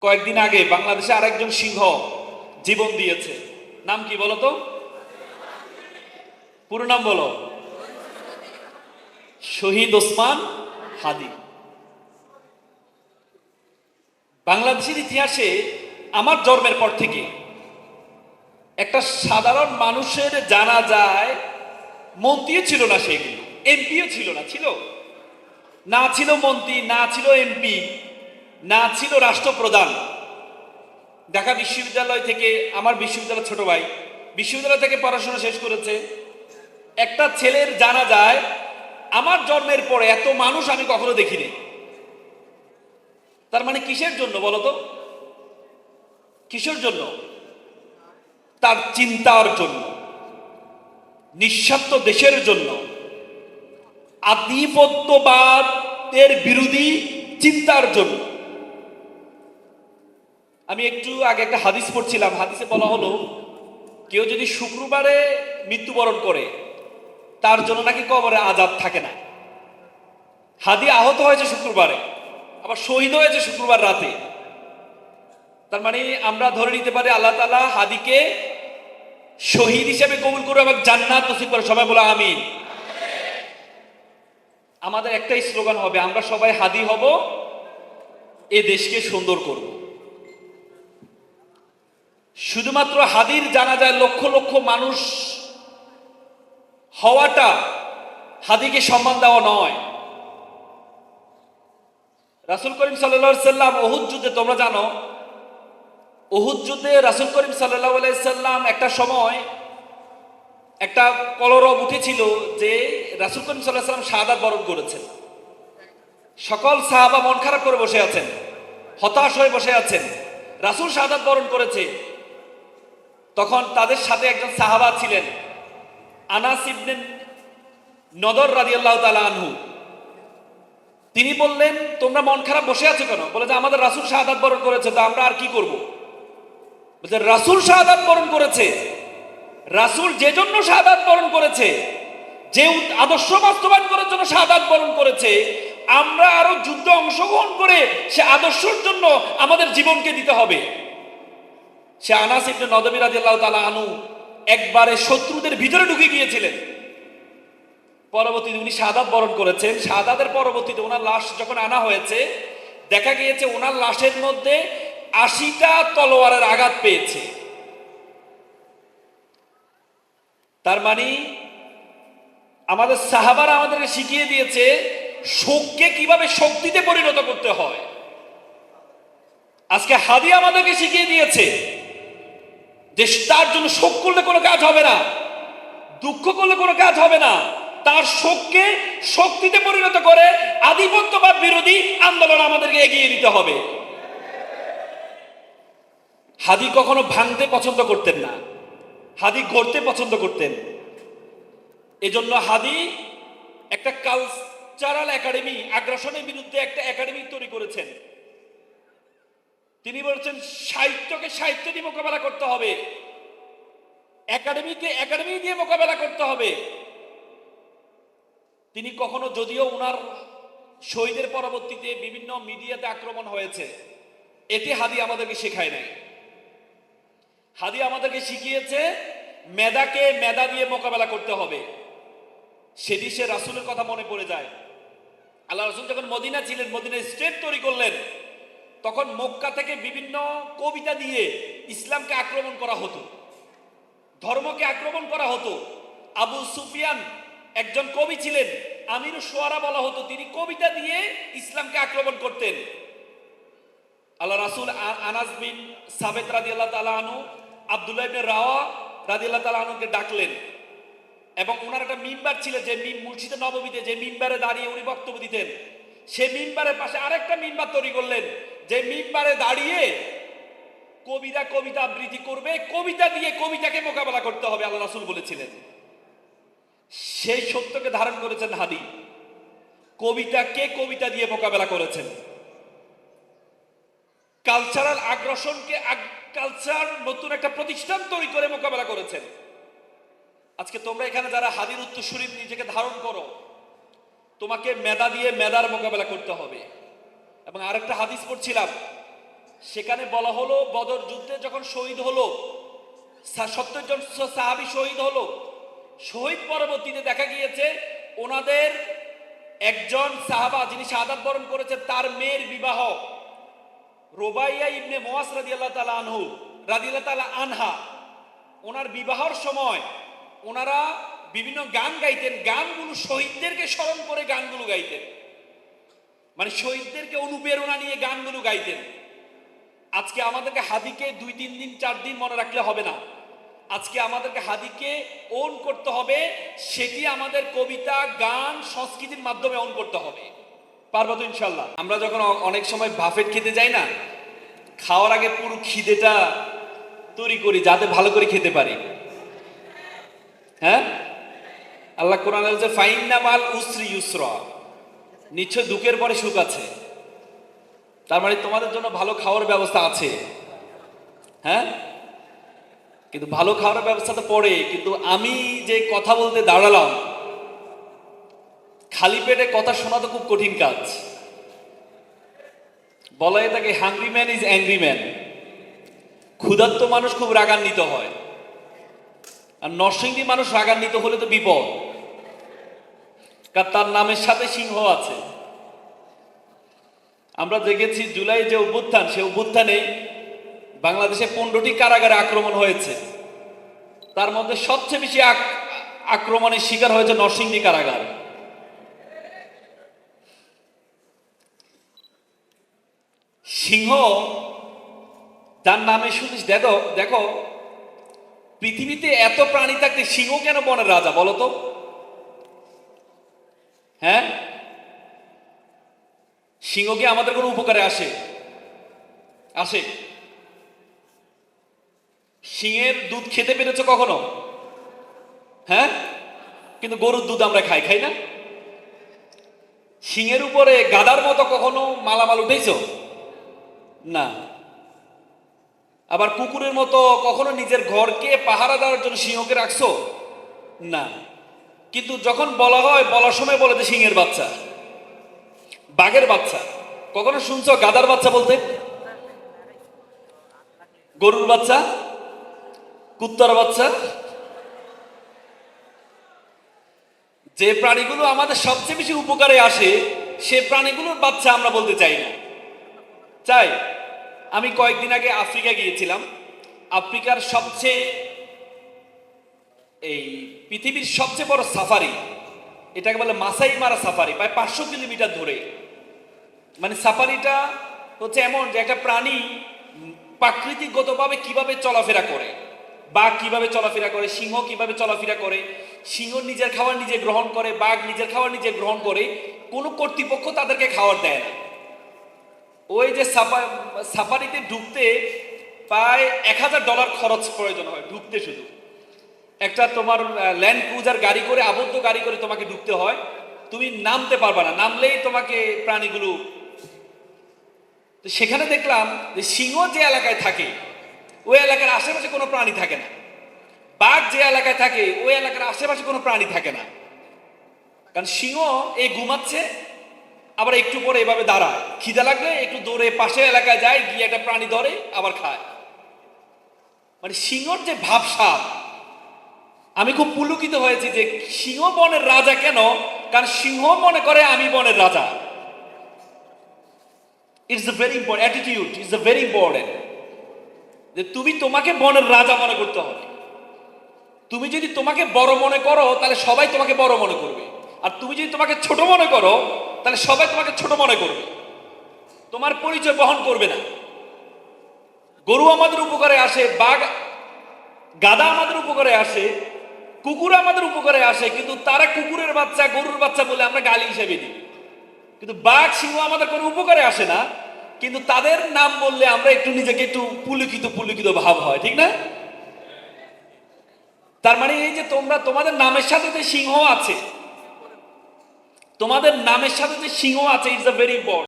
কয়েকদিন আগে বাংলাদেশে আরেকজন সিংহ জীবন দিয়েছে। নাম কি বলো তো? পুরো নাম বলো। শহীদ ওসমান হাদি। বাংলাদেশের ইতিহাসে আমার জন্মের পর থেকে একটা সাধারণ মানুষের জানা যায় মন্ত্রীও ছিল না, সেগুলো এমপিও ছিল না, ছিল না, ছিল মন্ত্রী, না ছিল এমপি, না ছিল রাষ্ট্রপ্রধান। ঢাকা বিশ্ববিদ্যালয় থেকে, আমার বিশ্ববিদ্যালয় ছোট ভাই বিশ্ববিদ্যালয় থেকে পড়াশোনা শেষ করেছে। একটা ছেলের জানা যায় আমার জন্মের পরে এত মানুষ আমি কখনো দেখিনি। তার মানে কিসের জন্য বলতো? কিসের জন্য? তার চিন্তার জন্য, নিঃস্বার্থ দেশের জন্য, আধিপত্যবাদের বিরোধী চিন্তার জন্য। আমি একটু আগে একটা হাদিস পড়ছিলাম, হাদিসে বলা হলো কেউ যদি শুক্রবারে মৃত্যুবরণ করে তার জন্য নাকি কবরে আযাব থাকে না। হাদি আহত হয়েছে শুক্রবারে, আবার শহীদ হয়েছে শুক্রবার রাতে। তার মানে আমরা ধরে নিতে পারি আল্লাহ তাআলা হাদিকে শহীদ হিসেবে কবুল করে এবং জান্নাত নসিব করে। সবাই বলো আমিন। আমাদের একটাই স্লোগান হবে, আমরা সবাই হাদি হব, এ দেশকে সুন্দর করব। শুধুমাত্র হাদির জানাজায় লক্ষ লক্ষ মানুষ হওয়াটা হাদিকে সম্মান দেওয়া নয়। রাসূল করিম সাল্লাল্লাহু আলাইহি সাল্লাম উহুদ যুদ্ধে, তোমরা জানো উহুদ যুদ্ধে রাসূল করিম সাল্লাল্লাহু আলাইহি সাল্লাম একটা সময় একটা কলরব উঠেছিল যে রাসূল করিম সাল্লাল্লাহু আলাইহি সাল্লাম শাহাদাত বরণ করেছেন। সকল সাহাবা মন খারাপ করে বসে আছেন, হতাশ হয়ে বসে আছেন, রাসূল শাহাদাত বরণ করেছে। তখন তাদের সাথে একজন সাহাবা ছিলেন, আনাস ইবনে নদর রাদিয়াল্লাহু তাআলা আনহু। তিনি বললেন, তোমরা মন খারাপ বসে আছো কেন? বলে যে আমাদের রাসূল শাহাদাত বরণ করেছে, তো আমরা আর কি করব? বলে রাসূল শাহাদাত বরণ করেছে, রাসূল যে জন্য শাহাদাত বরণ করেছে, যে আদর্শ বাস্তবায়ন করার জন্য শাহাদাত বরণ করেছে, আমরা আরো যুদ্ধে অংশগ্রহণ করে সে আদর্শের জন্য আমাদের জীবনকে দিতে হবে। সে আনাস ইবনে নদর রাদিয়াল্লাহু তাআলা আনহু একবারে শত্রুদের ভিতরে ঢুকে গিয়েছিলেন। পরবর্তীতে উনি শাহাদাত বরণ করেছেন। শাহাদাতের পরবর্তীতে ওনার লাশ যখন আনা হয়েছে, দেখা গিয়েছে ওনার লাশের মধ্যে ৮০টা তলোয়ারের আঘাত পেয়েছে। তার মানে আমাদের সাহাবারা আমাদেরকে শিখিয়ে দিয়েছে শোককে কিভাবে শক্তিতে পরিণত করতে হয়। আজকে হাদি আমাদেরকে শিখিয়ে দিয়েছে যে তার জন্য শোক করলে কোনো কাজ হবে না, দুঃখ করলে কোনো কাজ হবে না। তার শোককে শক্তিতে পরিণত করে আধিপত্যবাদ বিরোধী আন্দোলন আমাদেরকে এগিয়ে নিতে হবে। হাদি কখনো ভাঙতে পছন্দ করতেন না, হাদি গড়তে পছন্দ করতেন। এজন্য হাদি একটা কালচারাল একাডেমি, আগ্রাসনের বিরুদ্ধে একটা একাডেমি তৈরি করেছেন। তিনি বলেছেন সাহিত্যকে সাহিত্য দিয়ে মোকাবেলা করতে হবে, একাডেমিকে একাডেমি দিয়ে মোকাবেলা করতে হবে। তিনি কখনো, যদিও ওনার শহীদের পরবর্তীতে বিভিন্ন মিডিয়াতে আক্রমণ হয়েছে, এটি হাদি আমাদেরকে শেখায় নাই। হাদি আমাদেরকে শিখিয়েছে মেধাকে মেধা দিয়ে মোকাবেলা করতে হবে। সেটি সে রাসূলের কথা মনে পড়ে যায়। আল্লাহ রাসূল যখন মদিনা ছিলেন, মদিনায় স্টেট তৈরি করলেন, তখন মক্কা থেকে বিভিন্ন কবিতা দিয়ে ইসলামকে আক্রমণ করা হতো, ধর্মকে আক্রমণ করা হতো। আবু সুফিয়ান একজন কবি ছিলেন, আমিরুশ শুআরা বলা হতো, তিনি কবিতা দিয়ে ইসলামকে আক্রমণ করতেন। আল্লাহ রাসূল আনাস বিন সাবিত রাদিয়াল্লাহু তাআলা আনহু, আব্দুল্লাহ ইবনে রাওয়া রাদিয়াল্লাহু তাআলা আনহুকে ডাকলেন এবং ওনার একটা মিম্বার ছিল, যে মসজিদে নববীতে যে মিম্বারে দাঁড়িয়ে উনি বক্তব্য দিতেন, সেই মিম্বারের পাশে আরেকটা মিম্বার তৈরি করলেন, যে মিম্বারে দাঁড়িয়ে কবিরা কবিতা আবৃত্তি করবে, কবিতা দিয়ে কবিতাকে মোকাবেলা করতে হবে, আল্লাহ রাসূল বলেছিলেন। সেই সত্যকে ধারণ করেছেন হাদি, কবিতাকে কবিতা দিয়ে মোকাবেলা করেছেন। কালচারাল আগ্রাসনকে কালচার নতুন একটা প্রতিষ্ঠান তৈরি করে মোকাবেলা করেছেন। আজকে তোমরা এখানে যারা হাদির উত্তরসূরি নিজেকে ধারণ করো, তোমাকে মেধা দিয়ে মেধার মোকাবেলা করতে হবে। এবং আরেকটা হাদিস পড়ছিলাম, সেখানে বলা হলো বদর যুদ্ধে যখন শহীদ হলো 70 জন সাহাবী শহীদ হলো, শহীদ পরবর্তীতে দেখা গিয়েছে ওনাদের একজন সাহাবা যিনি শাহাদাত বরণ করেছেন তার মেয়ের বিবাহ রুবাইয়া ইবনে মুয়াস রাদিয়াল্লাহু তাআলা আনহু রাদিয়াল্লাহু তাআলা আনহা, ওনার বিবাহর সময় ওনারা বিভিন্ন গান গাইতেন, গানগুলো শহীদদেরকে স্মরণ করে গানগুলো গাইতেন, মানে শহীদদেরকে অনুপ্রেরণা নিয়ে গানগুলো গাইতেন। আজকে আমাদেরকে হাদিকে 2-3 দিন 4 দিন মনে রাখলে হবে না, আজকে আমাদেরকে হাদিকে ওন করতে হবে, সেটি আমাদের কবিতা গান সংস্কৃতির মাধ্যমে ওন করতে হবে। পারবো তো ইনশাল্লাহ। আমরা যখন অনেক সময় বাফেট খেতে যাই না, খাওয়ার আগে পুরো খিদেটা তৈরি করি যাতে ভালো করে খেতে পারি। হ্যাঁ, আল্লাহ কোরআনে বলছে ফাইন্না মাল উসরি ইউসরা, নিশ্চয় দুঃখের পরে সুখ আছে। তার মানে তোমাদের জন্য ভালো খাওয়ার ব্যবস্থা আছে। হ্যাঁ, কিন্তু ভালো খাওয়ার ব্যবস্থা তো পড়ে, কিন্তু আমি যে কথা বলতে দাঁড়ালাম, খালি পেটে কথা শোনা তো খুব কঠিন কাজ। বলা হয় তাকে hungry man is angry man, ক্ষুধার্ত মানুষ খুব রাগান্বিত হয়, আর নরসিংদী মানুষ রাগান্বিত হলে তো বিপদ, কারণ তার নামের সাথে সিংহ আছে। আমরা দেখেছি জুলাই যে অভ্যুত্থান, সে অভ্যুত্থানে বাংলাদেশে 15টি কারাগারে আক্রমণ হয়েছে, তার মধ্যে সবচেয়ে বেশি আক্রমণের শিকার হয়েছে নরসিংদী কারাগার। সিংহ তার নামে শুনিস, দেখো দেখো পৃথিবীতে এত প্রাণী থাকতে সিংহ কেন বনের রাজা বলো তো? হ্যাঁ, সিংহ কি আমাদের কোনো উপকারে আসে? আসে? সিংহের দুধ খেতে পেরেছো কখনো? হ্যাঁ, কিন্তু গরুর দুধ আমরা খাই, খাই না? সিংহের উপরে গাধার মতো কখনো মালামাল উঠেছো? না। আবার কুকুরের মতো কখনো নিজের ঘরকে পাহারা দেওয়ার জন্য সিংহকে রাখছো? না। কিন্তু যখন বলা হয়, বলার সময় বলে যে সিংহের বাচ্চা, বাঘের বাচ্চা। কখনো শুনছো গাধার বাচ্চা বলতে? গরুর বাচ্চা, কুত্তার বাচ্চা। যে প্রাণীগুলো আমাদের সবচেয়ে বেশি উপকারে আসে সে প্রাণীগুলোর বাচ্চা আমরা বলতে চাই না। চাই? আমি কয়েকদিন আগে আফ্রিকা গিয়েছিলাম। আফ্রিকার সবচেয়ে এই পৃথিবীর সবচেয়ে বড় সাফারি, এটাকে বলে মাসাই মারা সাফারি, প্রায় 500 কিলোমিটার ধরে। মানে সাফারিটা হচ্ছে এমন যে একটা প্রাণী প্রাকৃতিকগতভাবে কিভাবে চলাফেরা করে, বাঘ কিভাবে চলাফেরা করে, সিংহ কিভাবে চলাফেরা করে, সিংহ নিজের খাবার নিজে গ্রহণ করে, বাঘ নিজের খাবার নিজে গ্রহণ করে, কোনো কর্তৃপক্ষ তাদেরকে খাবার দেয় না। ওই যে সাফারিতে ঢুকতে প্রায় $1000 খরচ প্রয়োজন হয় ঢুকতে, শুধু একটা তোমার ল্যান্ড ক্রুজার গাড়ি করে, আবদ্ধ গাড়ি করে তোমাকে ঢুকতে হয়। তুমি নামতে পারবা না, নামলেই তোমাকে প্রাণীগুলো। তো সেখানে দেখলাম যে সিংহ যে এলাকায় থাকে ওই এলাকার আশেপাশে কোনো প্রাণী থাকে না, বাঘ যে এলাকায় থাকে ওই এলাকার আশেপাশে কোনো প্রাণী থাকে না। কারণ সিংহ এই ঘুমাচ্ছে, আবার একটু পরে এভাবে দাঁড়ায়, খিদা লাগলে একটু দৌড়ে পাশের এলাকায় যায়, গিয়ে একটা প্রাণী ধরে আবার খায়। মানে সিংহর যে ভাবসাব, আমি খুব পুলকিত হয়েছি যে সিংহ বনের রাজা কেন? কারণ সিংহ মনে করে আমি বনের রাজা। It's a very important attitude, it's a very important যে তুমি তোমাকে বনের রাজা মনে করতে হবে। তুমি যদি তোমাকে বড় মনে করো তাহলে সবাই তোমাকে বড় মনে করবে, আর তুমি যদি তোমাকে ছোট মনে করো তাহলে সবাই তোমাকে ছোট মনে করবে, তোমার পরিচয় বহন করবে না। গরু আমাদের উপকারে আসে, বাঘ গাধা আমাদের উপকারে আসে, কুকুর আমাদের উপকারে আসে, কিন্তু তারা কুকুরের বাচ্চা গরুর বাচ্চা বলে আমরা গালি হিসেবে দিই। কিন্তু বাঘ সিংহ আমাদের কোনো উপকারে আসে না, কিন্তু তাদের নাম বললে আমরা একটু নিজেকে একটু পুলকিত পুলকিত ভাব হয়, ঠিক না? তার মানে এই যে তোমরা তোমাদের নামের সাথে যে সিংহ আছে, তোমাদের নামের সাথে যে সিংহ আছে, ইটস আ ভেরি ইম্পর্টেন্ট।